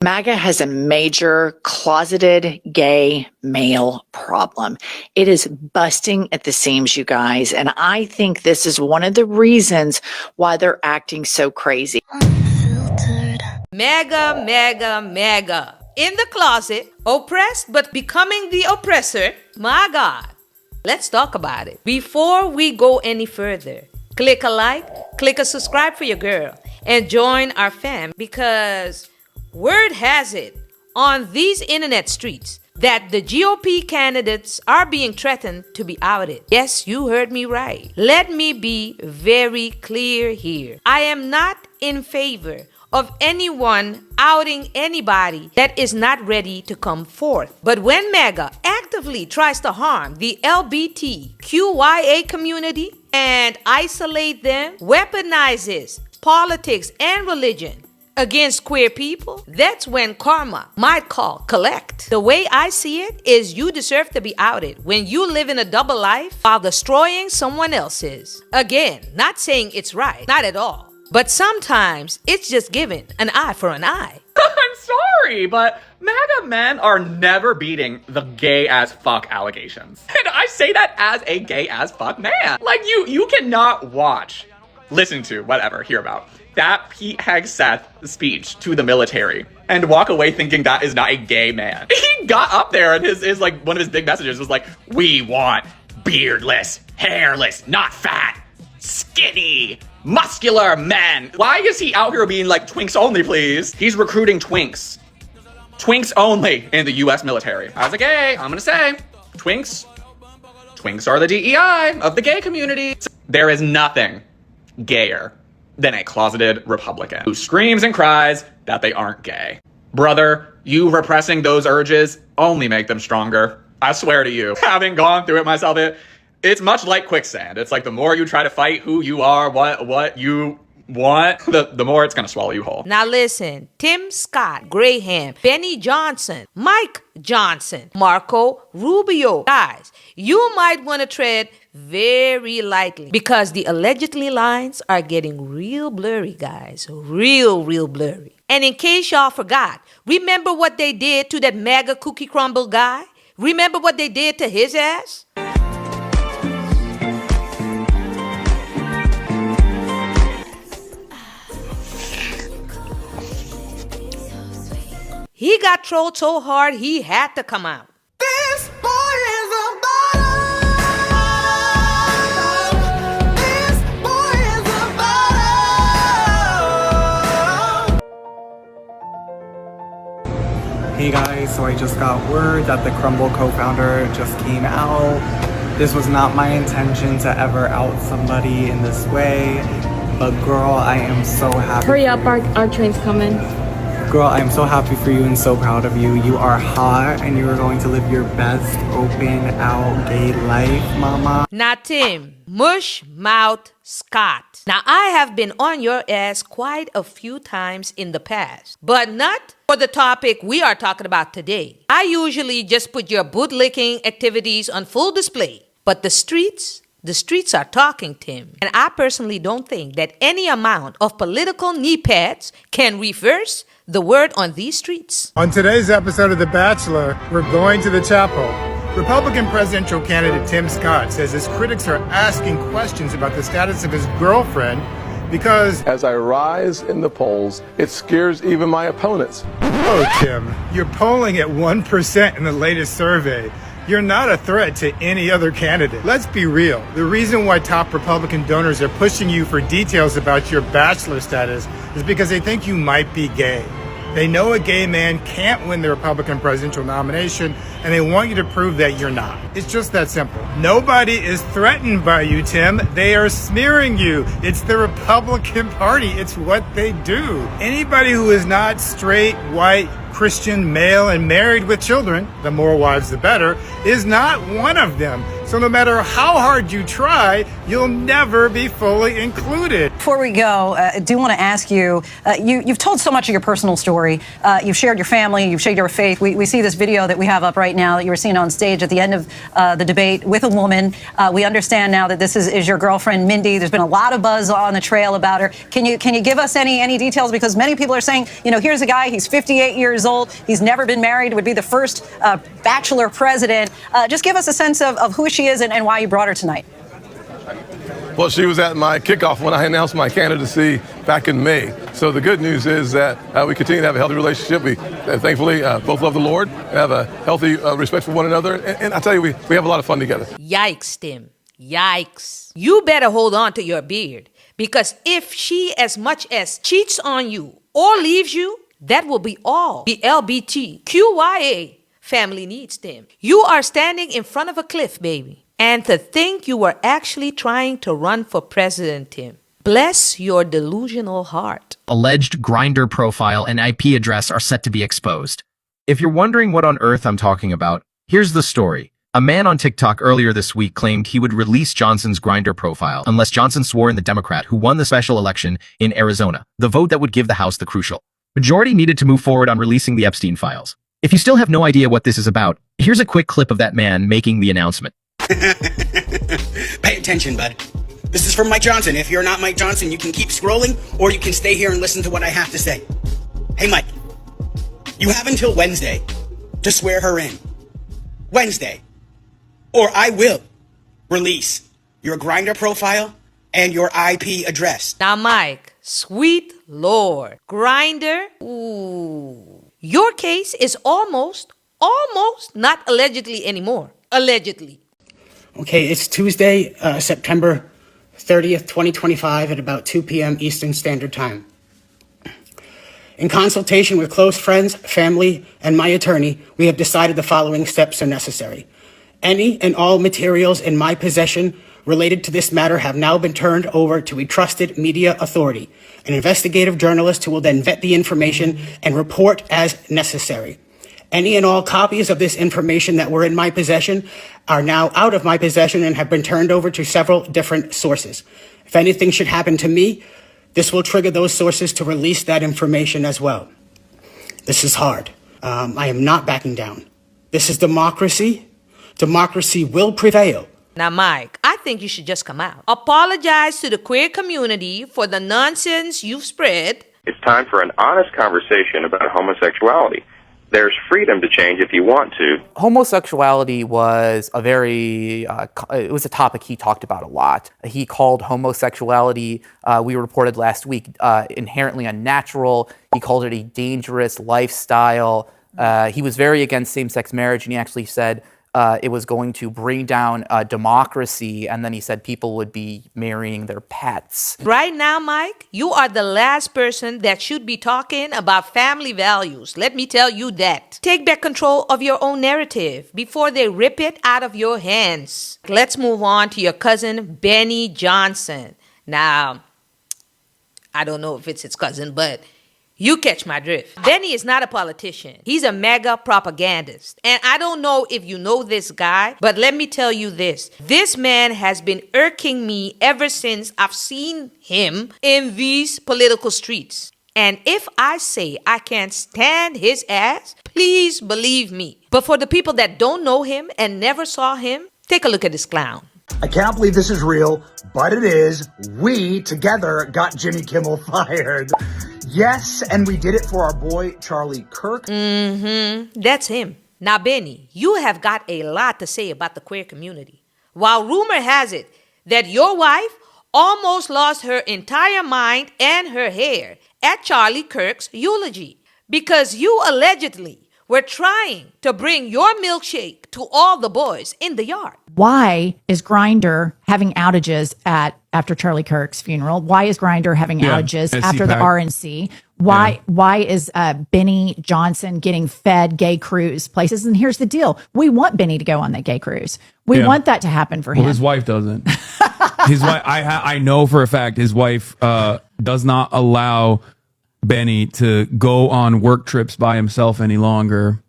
MAGA has a major closeted gay male problem. It is busting at the seams, you guys. And I think this is one of the reasons why they're acting so crazy. Unfiltered. MAGA, MAGA, MAGA. In the closet, oppressed but becoming the oppressor. My God. Let's talk about it. Before we go any further, click a like, click a subscribe for your girl, and join our fam, because word has it on these internet streets that the GOP candidates are being threatened to be outed. Yes, you heard me right. Let me be very clear here. I am not in favor of anyone outing anybody that is not ready to come forth. But when MAGA actively tries to harm the LGBTQIA community and isolate them, weaponizes politics and religion against queer people, that's when karma might call collect. The way I see it is you deserve to be outed when you live in a double life while destroying someone else's. Again, not saying it's right, not at all. But sometimes it's just giving an eye for an eye. I'm sorry, but MAGA men are never beating the gay as fuck allegations. And I say that as a gay as fuck man. Like, you cannot watch, listen to, whatever, hear about that Pete Hegseth speech to the military and walk away thinking that is not a gay man. He got up there and his like, one of his big messages was like, we want beardless, hairless, not fat, skinny, muscular men. Why is he out here being like, twinks only, please? He's recruiting twinks. Twinks only in the US military. As a gay, I'm gonna say, twinks are the DEI of the gay community. There is nothing gayer than a closeted Republican who screams and cries that they aren't gay. Brother, you repressing those urges only make them stronger. I swear to you, having gone through it myself, it's much like quicksand. It's like the more you try to fight who you are, what you want, the more it's gonna swallow you whole. Now listen, Tim Scott, Graham, Benny Johnson, Mike Johnson, Marco Rubio. Guys, you might want to tread very lightly because the allegedly lines are getting real blurry, guys. Real blurry. And in case y'all forgot, remember what they did to that MAGA cookie crumble guy? Remember what they did to his ass? He got trolled so hard, he had to come out. This boy is a bottom. This boy is a bottom. Hey guys, so I just got word that the Crumble co-founder just came out. This was not my intention to ever out somebody in this way, but girl, I am so happy. Hurry up, our train's coming. Girl, I'm so happy for you and so proud of you. You are hot and you are going to live your best open out gay life, mama. Now Tim, Mush Mouth Scott. Now I have been on your ass quite a few times in the past, but not for the topic we are talking about today. I usually just put your bootlicking activities on full display, but the streets are talking, Tim. And I personally don't think that any amount of political knee pads can reverse the word on these streets. On today's episode of The Bachelor, we're going to the chapel. Republican presidential candidate Tim Scott says his critics are asking questions about the status of his girlfriend because, as I rise in the polls, it scares even my opponents. Oh, Tim, you're polling at 1% in the latest survey. You're not a threat to any other candidate. Let's be real. The reason why top Republican donors are pushing you for details about your bachelor status is because they think you might be gay. They know a gay man can't win the Republican presidential nomination, and they want you to prove that you're not. It's just that simple. Nobody is threatened by you, Tim. They are smearing you. It's the Republican Party. It's what they do. Anybody who is not straight, white, Christian, male, and married with children, the more wives the better, is not one of them. So no matter how hard you try, you'll never be fully included. Before we go, I do want to ask you, you've told so much of your personal story. You've shared your family, you've shared your faith. We see this video that we have up right now that you were seen on stage at the end of the debate with a woman. We understand now that this is your girlfriend, Mindy. There's been a lot of buzz on the trail about her. Can you give us any details? Because many people are saying, here's a guy, he's 58 years old, he's never been married, would be the first bachelor president. Just give us a sense of who she is and why you brought her tonight. Well, she was at my kickoff when I announced my candidacy back in May. So the good news is that we continue to have a healthy relationship. We thankfully both love the Lord, have a healthy respect for one another. And I tell you, we have a lot of fun together. Yikes, Tim. Yikes. You better hold on to your beard, because if she as much as cheats on you or leaves you, that will be all the LGBTQIA family needs, Tim. You are standing in front of a cliff, baby. And to think you were actually trying to run for president, Tim. Bless your delusional heart. Alleged Grindr profile and IP address are set to be exposed. If you're wondering what on earth I'm talking about, here's the story. A man on TikTok earlier this week claimed he would release Johnson's Grindr profile unless Johnson swore in the Democrat who won the special election in Arizona, the vote that would give the House the crucial majority needed to move forward on releasing the Epstein files. If you still have no idea what this is about, here's a quick clip of that man making the announcement. Pay attention, bud. This is from Mike Johnson. If you're not Mike Johnson, you can keep scrolling, or you can stay here and listen to what I have to say. Hey, Mike, you have until Wednesday to swear her in. Wednesday. Or I will release your Grindr profile and your IP address. Now, Mike, sweet Lord, Grindr, ooh. Your case is almost not allegedly anymore. Allegedly. Okay, it's Tuesday, September 30th, 2025 at about 2 p.m. Eastern Standard Time. In consultation with close friends, family, and my attorney, we have decided the following steps are necessary. Any and all materials in my possession related to this matter have now been turned over to a trusted media authority, an investigative journalist who will then vet the information and report as necessary. Any and all copies of this information that were in my possession are now out of my possession and have been turned over to several different sources. If anything should happen to me, this will trigger those sources to release that information as well. This is hard. I am not backing down. This is democracy. Democracy will prevail. Now, Mike, I think you should just come out. Apologize to the queer community for the nonsense you've spread. It's time for an honest conversation about homosexuality. There's freedom to change if you want to. Homosexuality was it was a topic he talked about a lot. He called homosexuality, we reported last week, inherently unnatural. He called it a dangerous lifestyle. He was very against same-sex marriage, and he actually said it was going to bring down democracy, and then he said people would be marrying their pets. Right now, Mike, you are the last person that should be talking about family values. Let me tell you that. Take back control of your own narrative before they rip it out of your hands. Let's move on to your cousin, Benny Johnson. Now, I don't know if it's his cousin, but you catch my drift. Benny is not a politician. He's a MAGA propagandist. And I don't know if you know this guy, but let me tell you this. This man has been irking me ever since I've seen him in these political streets. And if I say I can't stand his ass, please believe me. But for the people that don't know him and never saw him, take a look at this clown. I cannot believe this is real, but it is. We together got Jimmy Kimmel fired. Yes, and we did it for our boy, Charlie Kirk. That's him. Now, Benny, you have got a lot to say about the queer community. While rumor has it that your wife almost lost her entire mind and her hair at Charlie Kirk's eulogy because you allegedly were trying to bring your milkshake to all the boys in the yard. Why is Grindr having outages after Charlie Kirk's funeral? Why is Grindr having outages after the RNC? Why is Benny Johnson getting fed gay cruise places? And here's the deal. We want Benny to go on that gay cruise. We want that to happen for him. Well, his wife doesn't. His wife, I know for a fact his wife does not allow Benny to go on work trips by himself any longer.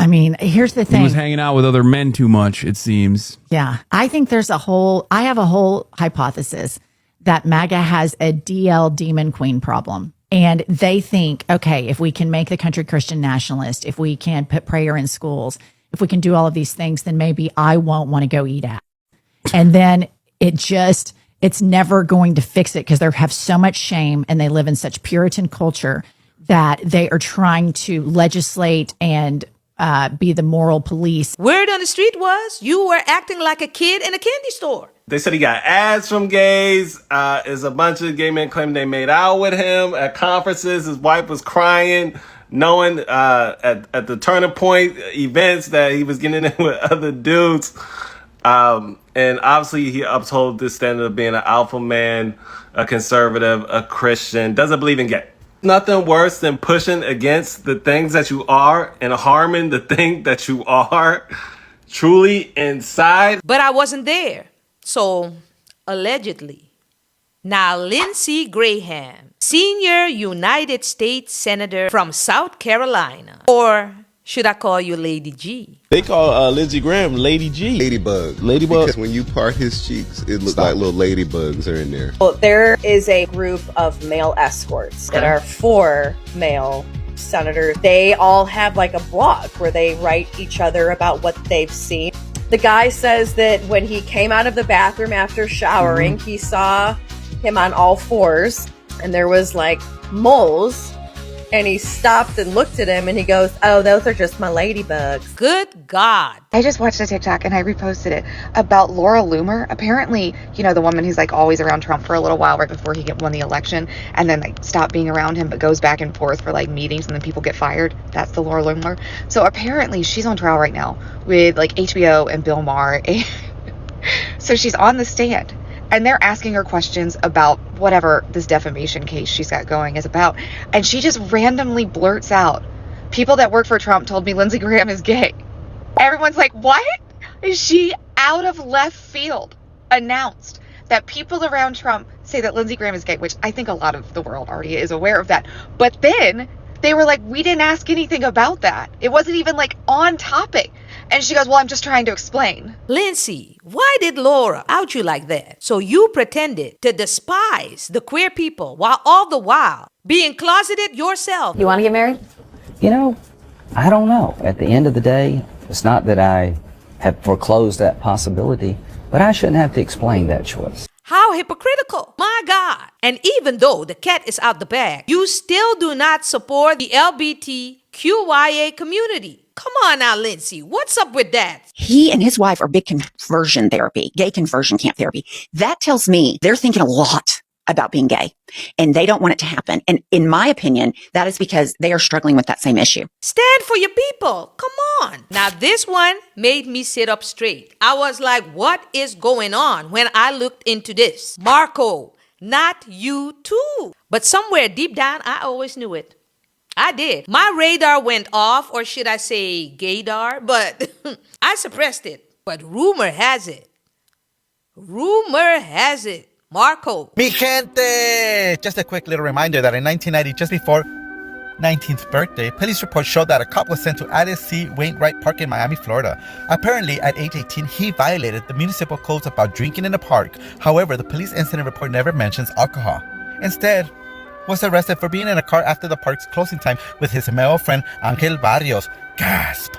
I mean, here's the thing. He was hanging out with other men too much, it seems. Yeah. I think I have a whole hypothesis that MAGA has a DL demon queen problem. And they think, okay, if we can make the country Christian nationalist, if we can put prayer in schools, if we can do all of these things, then maybe I won't want to go eat out. And then it's never going to fix it because they have so much shame and they live in such Puritan culture that they are trying to legislate and be the moral police. Word on the street was you were acting like a kid in a candy store. They said he got ads from gays. Is a bunch of gay men claiming they made out with him at conferences. His wife was crying, knowing at the turning point events that he was getting in with other dudes. And obviously he upholds this standard of being an alpha man, a conservative, a Christian, doesn't believe in gay. Nothing worse than pushing against the things that you are and harming the thing that you are truly inside. But I wasn't there. So, allegedly. Now, Lindsey Graham, senior United States Senator from South Carolina, or should I call you Lady G? They call Lindsey Graham Lady G. Ladybug. Ladybug. Because when you part his cheeks, it looks like little ladybugs are in there. Well, there is a group of male escorts that are for male senators. They all have like a blog where they write each other about what they've seen. The guy says that when he came out of the bathroom after showering, he saw him on all fours and there was like moles, and he stopped and looked at him and he goes, "Oh, those are just my ladybugs." Good God. I just watched a TikTok and I reposted it about Laura Loomer. Apparently, you know, the woman who's like always around Trump for a little while right before he won the election and then like stopped being around him but goes back and forth for like meetings and then people get fired. That's the Laura Loomer. So apparently she's on trial right now with like HBO and Bill Maher. So she's on the stand. And they're asking her questions about whatever this defamation case she's got going is about. And she just randomly blurts out, "People that work for Trump told me Lindsey Graham is gay." Everyone's like, what? Is she out of left field announced that people around Trump say that Lindsey Graham is gay, which I think a lot of the world already is aware of that. But then they were like, we didn't ask anything about that. It wasn't even like on topic. And she goes, "Well, I'm just trying to explain." Lindsey, why did Laura out you like that? So you pretended to despise the queer people while all the while being closeted yourself. You want to get married? You know, I don't know. At the end of the day, it's not that I have foreclosed that possibility, but I shouldn't have to explain that choice. How hypocritical. My God. And even though the cat is out the bag, you still do not support the LGBTQIA community. Come on now, Lindsey. What's up with that? He and his wife are big conversion therapy, gay conversion camp therapy. That tells me they're thinking a lot about being gay and they don't want it to happen. And in my opinion, that is because they are struggling with that same issue. Stand for your people. Come on. Now, this one made me sit up straight. I was like, what is going on when I looked into this? Marco, not you too. But somewhere deep down, I always knew it. I did. My radar went off, or should I say gaydar, but I suppressed it. But rumor has it, Marco. Mi gente! Just a quick little reminder that in 1990, just before 19th birthday, police reports showed that a cop was sent to Alice C. Wainwright Park in Miami, Florida. Apparently, at age 18, he violated the municipal codes about drinking in the park. However, the police incident report never mentions alcohol. Instead, was arrested for being in a car after the park's closing time with his male friend Angel Barrios. Gasp!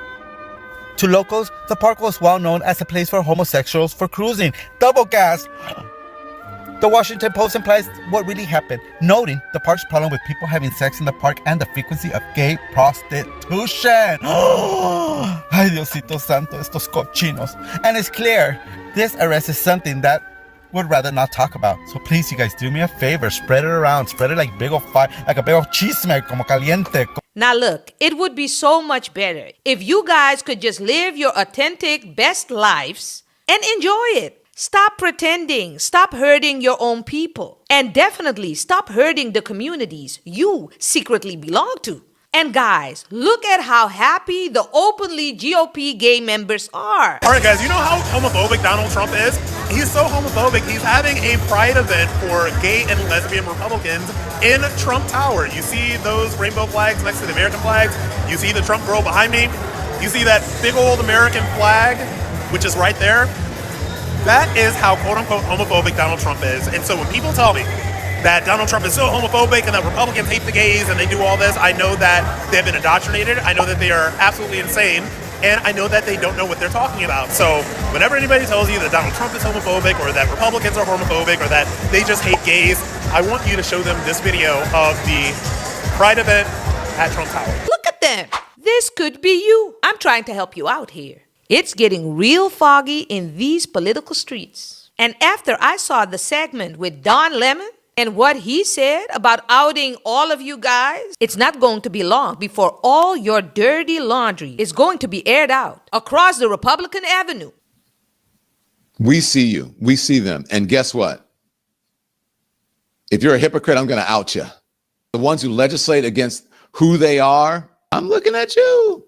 To locals, the park was well known as a place for homosexuals for cruising. Double gasp! The Washington Post implies what really happened, noting the park's problem with people having sex in the park and the frequency of gay prostitution. Ay, Diosito Santo, estos cochinos. And it's clear, this arrest is something that would rather not talk about. So please, you guys, do me a favor. Spread it around. Spread it like big old fire, like a big old chisme, como caliente. Now look, it would be so much better if you guys could just live your authentic best lives and enjoy it. Stop pretending. Stop hurting your own people. And definitely stop hurting the communities you secretly belong to. And guys, look at how happy the openly GOP gay members are. All right, guys, you know how homophobic Donald Trump is? He's so homophobic, he's having a pride event for gay and lesbian Republicans in Trump Tower. You see those rainbow flags next to the American flags. You see the Trump girl behind me. You see that big old American flag, which is right there? That is how quote-unquote homophobic Donald Trump is. And so when people tell me that Donald Trump is so homophobic and that Republicans hate the gays and they do all this, I know that they've been indoctrinated. I know that they are absolutely insane. And I know that they don't know what they're talking about. So whenever anybody tells you that Donald Trump is homophobic or that Republicans are homophobic or that they just hate gays, I want you to show them this video of the Pride event at Trump Tower. Look at them. This could be you. I'm trying to help you out here. It's getting real foggy in these political streets. And after I saw the segment with Don Lemon and what he said about outing all of you guys, it's not going to be long before all your dirty laundry is going to be aired out across the Republican Avenue. We see you. We see them. And guess what? If you're a hypocrite, I'm going to out you. The ones who legislate against who they are, I'm looking at you.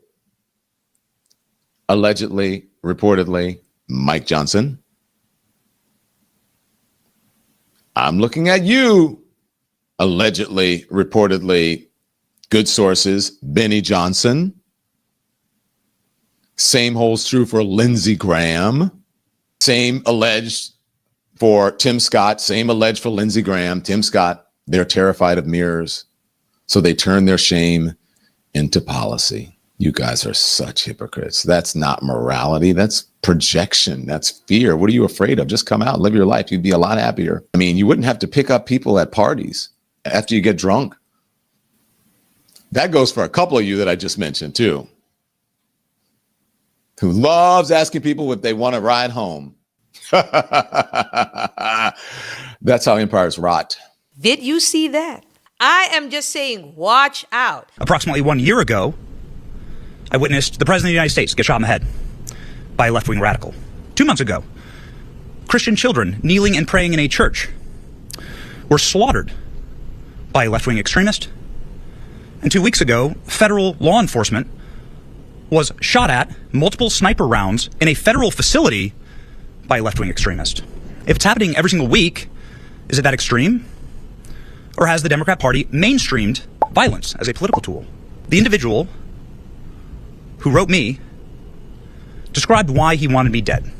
Allegedly, reportedly, Mike Johnson. I'm looking at you. Allegedly, reportedly, good sources, Benny Johnson. Same holds true for Lindsey Graham. Same alleged for Tim Scott. Same alleged for Lindsey Graham. Tim Scott, they're terrified of mirrors. So they turn their shame into policy. You guys are such hypocrites. That's not morality. That's projection. That's fear. What are you afraid of? Just come out and live your life. You'd be a lot happier. I mean, you wouldn't have to pick up people at parties after you get drunk. That goes for a couple of you that I just mentioned too, who loves asking people if they want to ride home. That's how empires rot. Did you see that? I am just saying, watch out. Approximately 1 year ago, I witnessed the President of the United States get shot in the head by a left-wing radical. 2 months ago, Christian children kneeling and praying in a church were slaughtered by a left-wing extremist. And 2 weeks ago, federal law enforcement was shot at multiple sniper rounds in a federal facility by a left-wing extremist. If it's happening every single week, is it that extreme? Or has the Democrat Party mainstreamed violence as a political tool? The individual who wrote me described why he wanted me dead.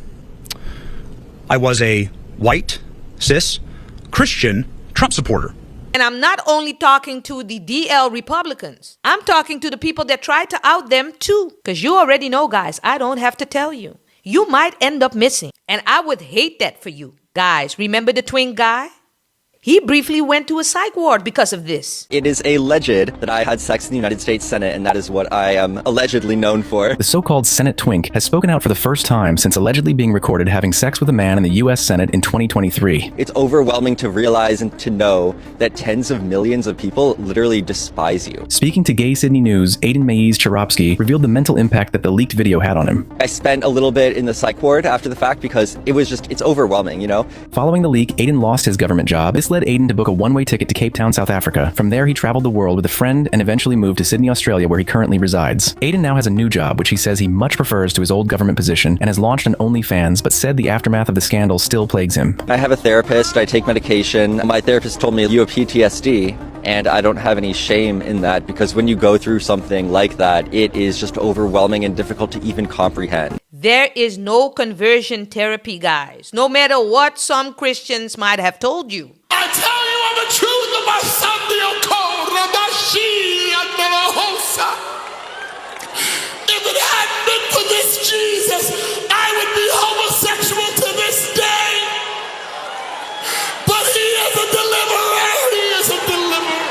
I was a white, cis, Christian Trump supporter. And I'm not only talking to the DL Republicans. I'm talking to the people that try to out them too. Because you already know, guys, I don't have to tell you. You might end up missing. And I would hate that for you. Guys, remember the twin guy? He briefly went to a psych ward because of this. It is alleged that I had sex in the United States Senate, and that is what I am allegedly known for. The so-called Senate twink has spoken out for the first time since allegedly being recorded having sex with a man in the U.S. Senate in 2023. It's overwhelming to realize and to know that tens of millions of people literally despise you. Speaking to Gay Sydney News, Aiden Mays-Charopsky revealed the mental impact that the leaked video had on him. I spent a little bit in the psych ward after the fact because it's overwhelming, you know? Following the leak, Aiden lost his government job. This led Aiden to book a one-way ticket to Cape Town, South Africa. From there, he traveled the world with a friend and eventually moved to Sydney, Australia, where he currently resides. Aiden now has a new job, which he says he much prefers to his old government position, and has launched an OnlyFans, but said the aftermath of the scandal still plagues him. I have a therapist, I take medication. My therapist told me you have PTSD, and I don't have any shame in that, because when you go through something like that, it is just overwhelming and difficult to even comprehend. There is no conversion therapy, guys, no matter what some Christians might have told you. I tell you of the truth of my son, the Okor, Rabashi, and Melahosa. If it hadn't been for this Jesus, I would be homosexual to this day. But he is a deliverer. He is a deliverer.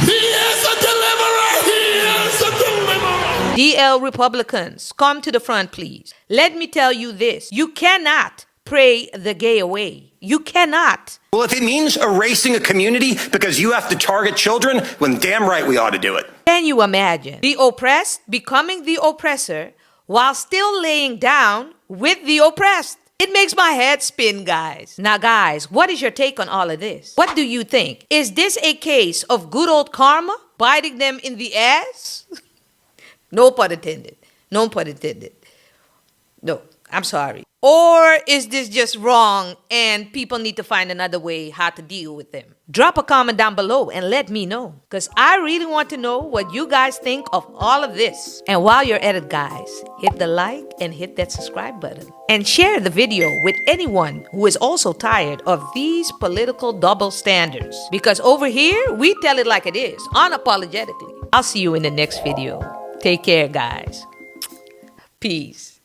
He is a deliverer. He is a deliverer. DL Republicans, come to the front, please. Let me tell you this. You cannot pray the gay away. You cannot. Well, if it means erasing a community because you have to target children, well, damn right we ought to do it. Can you imagine the oppressed becoming the oppressor while still laying down with the oppressed? It makes my head spin, guys. Now, guys, what is your take on all of this? What do you think? Is this a case of good old karma biting them in the ass? No pun intended. No pun intended. No, I'm sorry. Or is this just wrong and people need to find another way how to deal with them? Drop a comment down below and let me know, because I really want to know what you guys think of all of this. And while you're at it, guys, hit the like and hit that subscribe button. And share the video with anyone who is also tired of these political double standards. Because over here, we tell it like it is, unapologetically. I'll see you in the next video. Take care, guys. Peace.